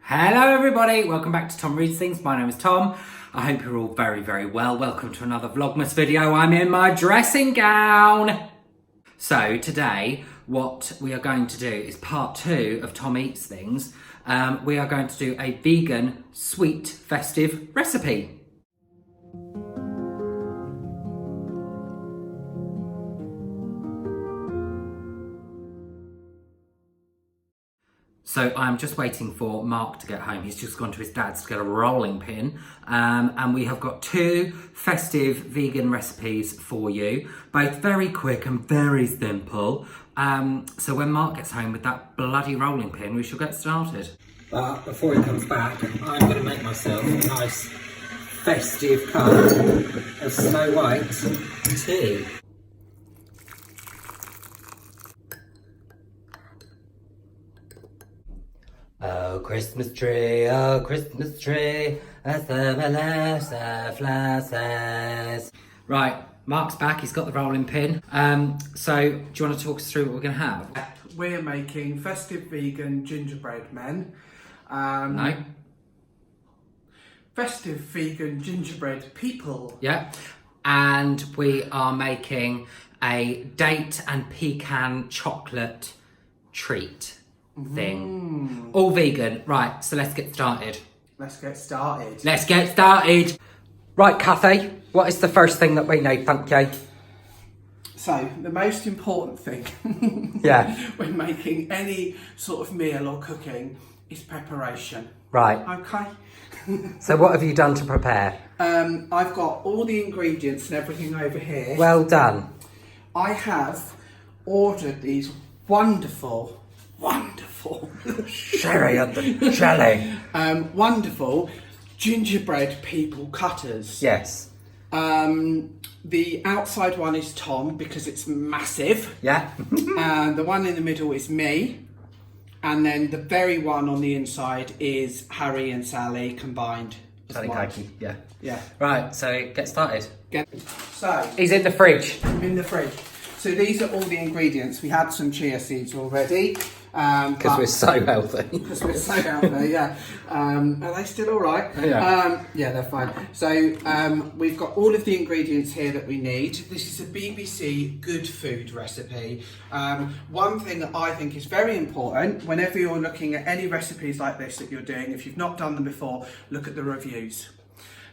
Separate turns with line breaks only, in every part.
Hello everybody, welcome back to Tom Reads Things. My name is Tom. I hope you're all very well. Welcome to another Vlogmas video. I'm in my dressing gown. So today, what we are going to do is part 2 of Tom Eats Things. We are going to do a vegan, sweet, festive recipe. So I'm just waiting for Mark to get home. He's just gone to his dad's to get a rolling pin. And we have got 2 festive vegan recipes for you. Both very quick and very simple. So when Mark gets home with that bloody rolling pin, we shall get started. But before he comes back, I'm going to make myself a nice festive cup of Snow White tea. Oh, Christmas tree, a summer flashes. Right, Mark's back, he's got the rolling pin. So, do you want to talk us through what we're going to have?
We're making festive vegan gingerbread men.
No.
Festive vegan gingerbread people.
Yeah. And we are making a date and pecan chocolate treat thing. All vegan. Right, so let's get started.
Let's get started.
Let's get started. Right, Cathy, what is the first thing that we need, thank you?
So, the most important thing
Yeah.
when making any sort of meal or cooking is preparation.
Right.
Okay?
So what have you done to prepare?
I've got all the ingredients and everything over here.
Well done.
I have ordered these wonderful
Sherry and the jelly.
wonderful gingerbread people cutters.
Yes.
The outside one is Tom because it's massive.
Yeah.
And the one in the middle is me. And then the very one on the inside is Harry and Sally combined.
Sally Kikey, yeah.
Yeah.
Right, so get started.
So,
He's in the fridge.
in the fridge. So these are all the ingredients. We had some chia seeds already.
Because we're so healthy.
Because we're so healthy, yeah. Are they still all right?
Yeah.
Yeah, they're fine. So we've got all of the ingredients here that we need. This is a BBC good food recipe. One thing that I think is very important, whenever you're looking at any recipes like this that you're doing, if you've not done them before, look at the reviews.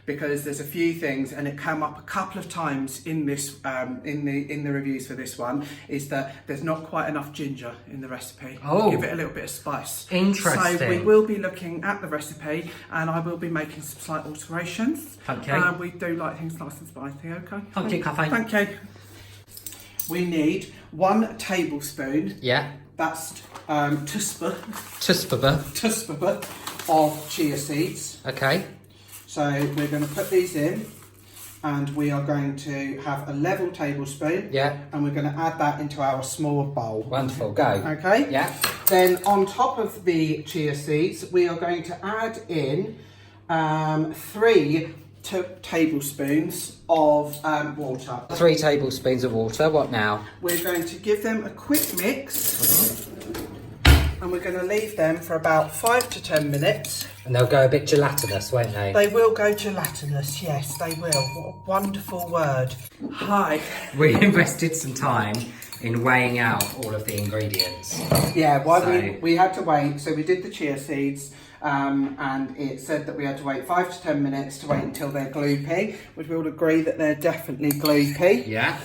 Because there's a few things, and it came up a couple of times in this in the reviews for this one, is that there's not quite enough ginger in the recipe.
Oh.
Give it a little bit of spice.
Interesting.
So we will be looking at the recipe, and I will be making some slight alterations.
Thank you.
We do like things nice and spicy. Okay.
Thank you, Cathy.
Thank you. We need 1 tablespoon.
Yeah.
That's
Tusfaba.
of chia seeds.
Okay.
So we're going to put these in, and we are going to have a level tablespoon.
Yeah.
And we're going to add that into our small bowl.
Wonderful, go.
Okay.
Yeah.
Then on top of the chia seeds, we are going to add in 3 tablespoons of water.
3 tablespoons of water, what now?
We're going to give them a quick mix. And we're going to leave them for about 5 to 10 minutes.
And they'll go a bit gelatinous, won't they?
They will go gelatinous, yes, they will. What a wonderful word. Hi.
We invested some time in weighing out all of the ingredients.
Yeah, we had to wait. So we did the chia seeds, and it said that we had to wait 5 to 10 minutes to wait until they're gloopy, which we all agree that they're definitely gloopy.
Yeah.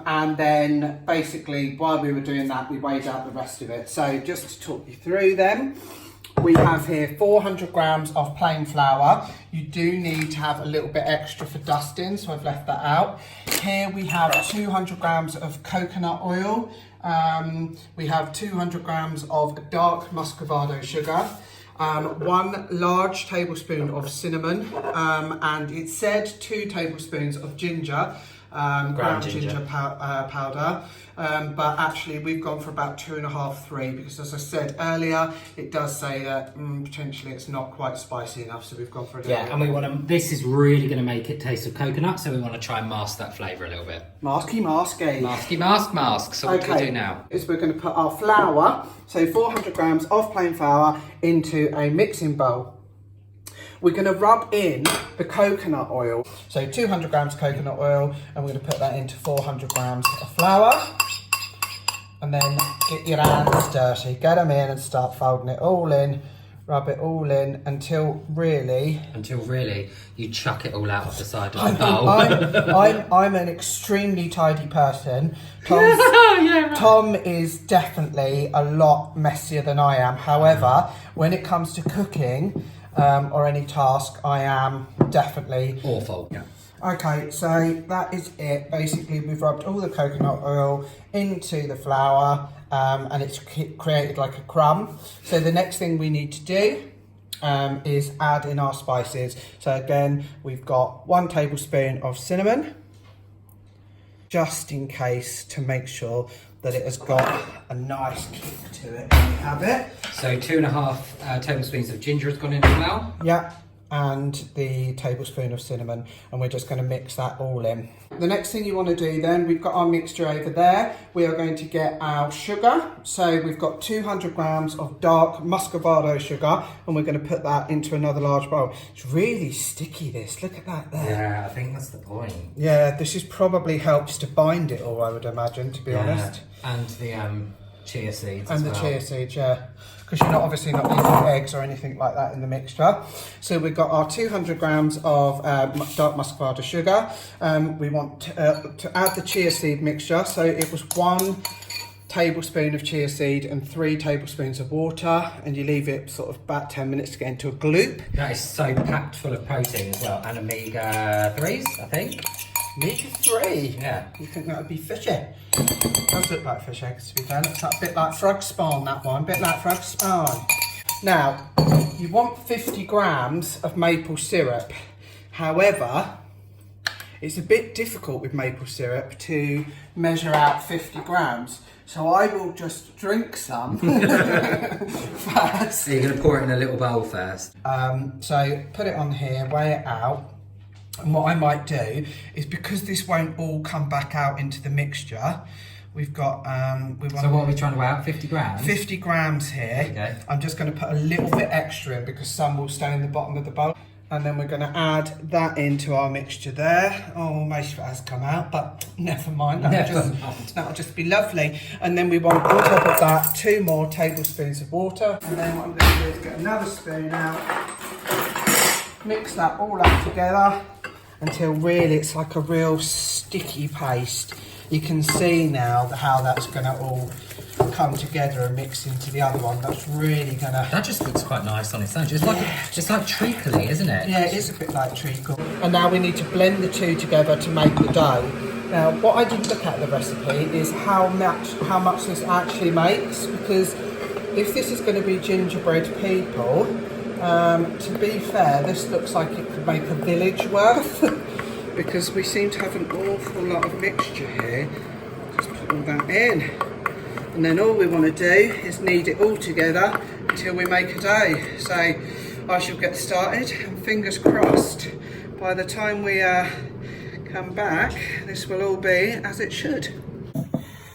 And then basically while we were doing that, we weighed out the rest of it. So just to talk you through them, we have here 400 grams of plain flour. You do need to have a little bit extra for dusting, so I've left that out. Here we have 200 grams of coconut oil. We have 200 grams of dark muscovado sugar. 1 large tablespoon of cinnamon, and it said 2 tablespoons of ginger.
Ground ginger.
powder. But actually we've gone for about 2.5, 3, because as I said earlier, it does say that potentially it's not quite spicy enough, so we've gone for a little bit.
And we want to, this is really going to make it taste of coconut, so we want to try and mask that flavour a little bit.
Masky.
Mask. So what do we do now?
Is we're going to put our flour, so 400 grams of plain flour, into a mixing bowl. We're going to rub in the coconut oil. So 200 grams coconut oil, and we're going to put that into 400 grams of flour. And then get your hands dirty, get them in and start folding it all in. Rub it all in until really
you chuck it all out of the side of the bowl.
I'm an extremely tidy person. Tom is definitely a lot messier than I am. However, when it comes to cooking or any task, I am definitely
awful.
Yeah. Okay, so that is it. Basically, we've rubbed all the coconut oil into the flour, and it's created like a crumb. So the next thing we need to do is add in our spices. So again, we've got 1 tablespoon of cinnamon, just in case, to make sure that it has got a nice kick to it when we have it.
So 2.5 tablespoons of ginger has gone in as well.
Yeah. And the tablespoon of cinnamon, and we're just going to mix that all in. The next thing you want to do then, we've got our mixture over there. We are going to get our sugar. So we've got 200 grams of dark muscovado sugar, and we're going to put that into another large bowl. It's really sticky, this. Look at that there.
Yeah, I think that's the point.
Yeah, this is probably helps to bind it all, I would imagine, to be honest.
And the chia seeds
and
as
the
well.
Chia seeds, yeah, because you're obviously not using eggs or anything like that in the mixture. So we've got our 200 grams of dark muscovado sugar. We want to add the chia seed mixture. So it was 1 tablespoon of chia seed and 3 tablespoons of water, and you leave it sort of about 10 minutes to get into a gloop.
That is so packed full of protein as well, and omega-3s, I think.
Omega-3?
Yeah.
You think that would be fish egg? It does look like fish eggs, to be fair. Looks like a bit like frog spawn, that one. A bit like frog spawn. Now, you want 50 grams of maple syrup. However, it's a bit difficult with maple syrup to measure out 50 grams. So I will just drink some first.
So you're going to pour it in a little bowl first.
So put it on here, weigh it out. And what I might do is, because this won't all come back out into the mixture, we've got...
so what are we trying to weigh out, 50 grams?
50 grams here.
Okay.
I'm just going to put a little bit extra in because some will stay in the bottom of the bowl. And then we're going to add that into our mixture there. Oh, most of it has come out, but never mind. That'll just be lovely. And then we want, on top of that, 2 more tablespoons of water. And then what I'm going to do is get another spoon out, mix that all up together until really it's like a real sticky paste. You can see now how that's going to all come together and mix into the other one. That's really going to...
That just looks quite nice on its own. Just like treacly, isn't it?
Yeah, it is a bit like treacle. And now we need to blend the two together to make the dough. Now, what I didn't look at the recipe is how much this actually makes, because if this is going to be gingerbread people, to be fair, this looks like it could make a village worth because we seem to have an awful lot of mixture here. Just put all that in. And then all we want to do is knead it all together until we make a dough. So I shall get started, and fingers crossed, by the time we come back, this will all be as it should.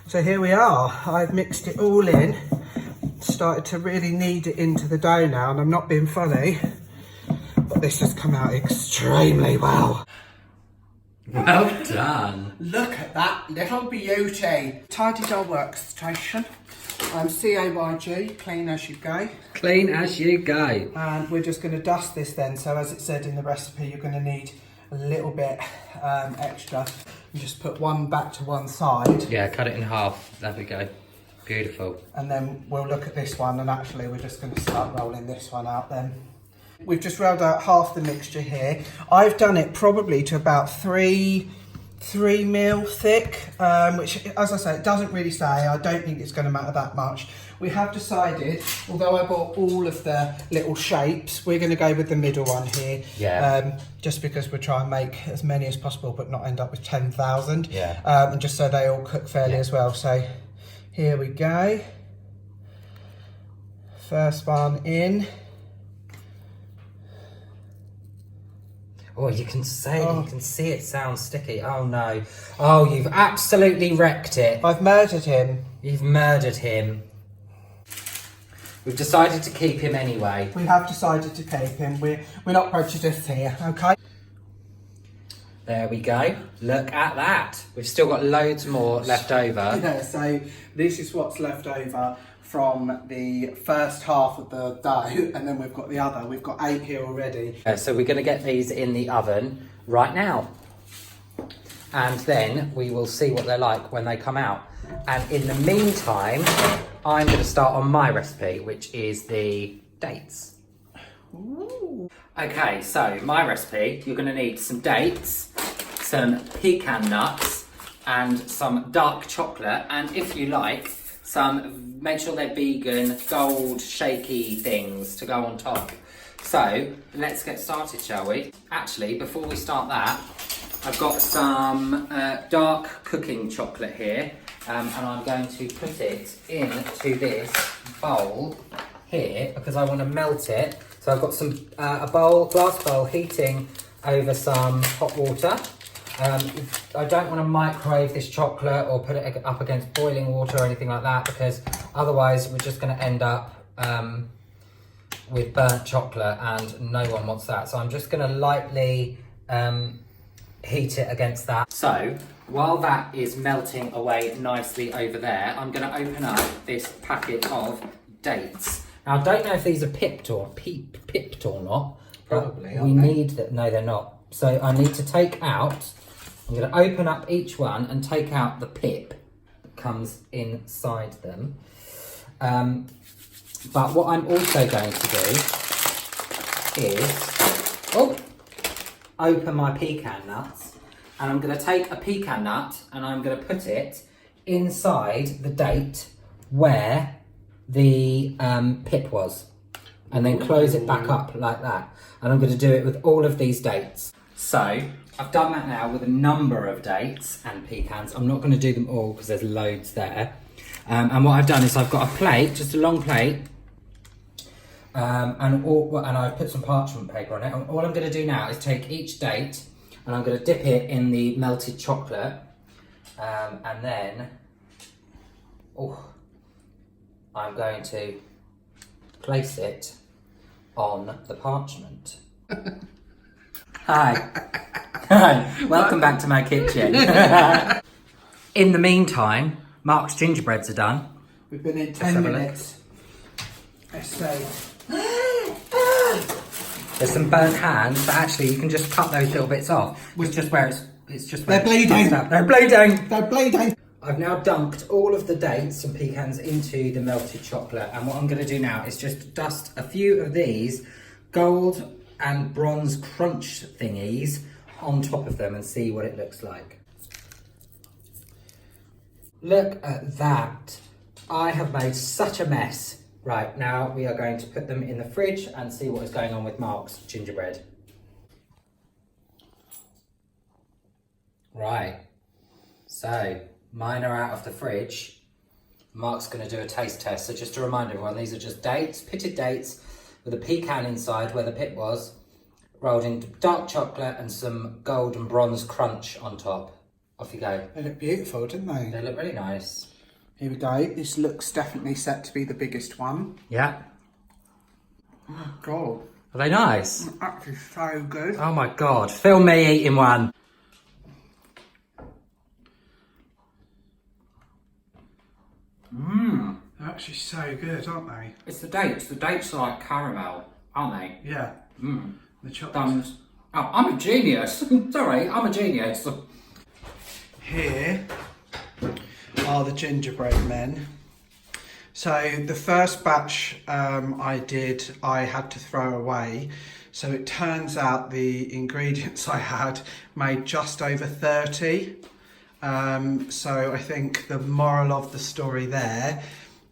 So here we are. I've mixed it all in. Started to really knead it into the dough now, and I'm not being funny, but this has come out extremely well.
Well done.
Look at that little beauty. Tidied our workstation. CAYG, clean as you go.
Clean as you go.
And we're just going to dust this then. So as it said in the recipe, you're going to need a little bit extra. You just put one back to one side.
Yeah, cut it in half. There we go. Beautiful.
And then we'll look at this one, and actually we're just going to start rolling this one out then. We've just rolled out half the mixture here. I've done it probably to about three 3 mil thick, which, as I say, it doesn't really say. I don't think it's going to matter that much. We have decided, although I bought all of the little shapes, we're going to go with the middle one here.
Yeah.
Just because we're trying to make as many as possible, but not end up with 10,000.
Yeah.
And just so they all cook fairly as well. So here we go. First one in.
Oh, you can see it sounds sticky. Oh no. Oh, you've absolutely wrecked it.
I've murdered him.
You've murdered him. We've decided to keep him anyway.
We have decided to keep him. We're not prejudiced here, okay?
There we go. Look at that. We've still got loads more left over.
Yeah, so this is what's left over from the first half of the dough, and then we've got the other. We've got 8 here already.
So we're going to get these in the oven right now. And then we will see what they're like when they come out. And in the meantime, I'm going to start on my recipe, which is the dates.
Ooh.
Okay, so my recipe, you're going to need some dates, some pecan nuts, and some dark chocolate, and if you like, make sure they're vegan, gold, shaky things to go on top. So, let's get started, shall we? Actually, before we start that, I've got some dark cooking chocolate here, and I'm going to put it into this bowl here because I want to melt it. So I've got some glass bowl heating over some hot water. I don't want to microwave this chocolate or put it up against boiling water or anything like that, because otherwise we're just going to end up with burnt chocolate, and no one wants that. So I'm just going to lightly heat it against that. So while that is melting away nicely over there, I'm going to open up this packet of dates. Now I don't know if these are pipped or not.
Probably,
we need that. No, they're not. So I need to take out, I'm going to open up each one and take out the pip that comes inside them. But what I'm also going to do is open my pecan nuts, and I'm going to take a pecan nut and I'm going to put it inside the date where the pip was, and then close it back up like that. And I'm going to do it with all of these dates. So I've done that now with a number of dates and pecans. I'm not going to do them all because there's loads there. And what I've done is I've got a plate, just a long plate, and I've put some parchment paper on it. And all I'm going to do now is take each date and I'm going to dip it in the melted chocolate, and then I'm going to place it on the parchment. Hi. Hi. Welcome back to my kitchen. In the meantime, Mark's gingerbreads are done.
We've been in 10 minutes. Let's see.
There's some burnt hands, but actually you can just cut those little bits off. It's just where it's just where
They're bleeding.
They're bleeding.
They're bleeding.
I've now dunked all of the dates and pecans into the melted chocolate, and what I'm going to do now is just dust a few of these gold and bronze crunch thingies on top of them and see what it looks like. Look at that. I have made such a mess. Right, now we are going to put them in the fridge and see what is going on with Mark's gingerbread. Right, so mine are out of the fridge. Mark's going to do a taste test. So just to remind everyone, these are just dates, pitted dates with a pecan inside where the pit was, rolled in dark chocolate and some gold and bronze crunch on top. Off you go.
They look beautiful, don't they?
They look really nice.
Here we go. This looks definitely set to be the biggest one.
Yeah.
Oh, God.
Are they nice?
Actually so good.
Oh my God. Film me eating one. Mmm.
They're actually so good, aren't they?
It's the dates. The dates are like caramel, aren't they?
Yeah.
Mmm.
The chocolate.
Oh, I'm a genius. Sorry, I'm a genius.
Here are the gingerbread men. So the first batch I did, I had to throw away. So it turns out the ingredients I had made just over 30. So I think the moral of the story there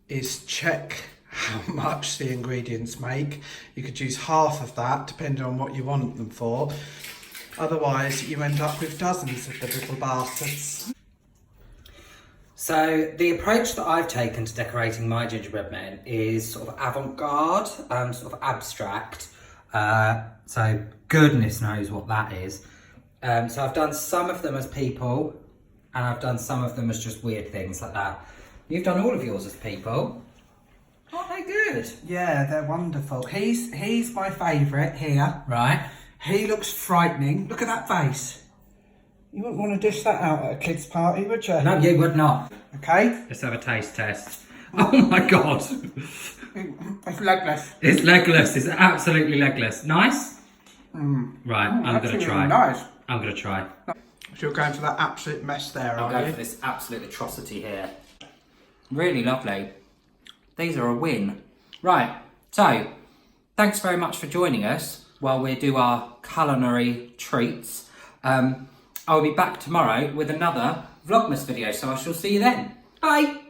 is check how much the ingredients make. You could use half of that depending on what you want them for. Otherwise you end up with dozens of the little bastards.
So the approach that I've taken to decorating my gingerbread men is sort of avant-garde and sort of abstract. So goodness knows what that is. So I've done some of them as people and I've done some of them as just weird things like that. You've done all of yours as people. Aren't they good?
Yeah, they're wonderful. He's my favourite here.
Right.
He looks frightening. Look at that face. You wouldn't want to dish that out at a kid's party, would you?
No, you would not.
Okay.
Let's have a taste test. Oh my God.
It's legless.
It's legless. It's absolutely legless. Nice? Right, I'm going to try.
Nice.
I'm going to try.
So you're going for that absolute mess there,
I'll
are
go
you?
for this absolute atrocity here. Really lovely. These are a win. Right, so thanks very much for joining us while we do our culinary treats. I'll be back tomorrow with another Vlogmas video, so I shall see you then. Bye!